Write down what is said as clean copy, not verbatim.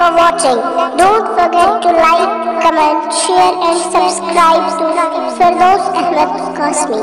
for watching. Don't forget to like, comment, share and subscribe to Firdaus Ahmed Qasmi.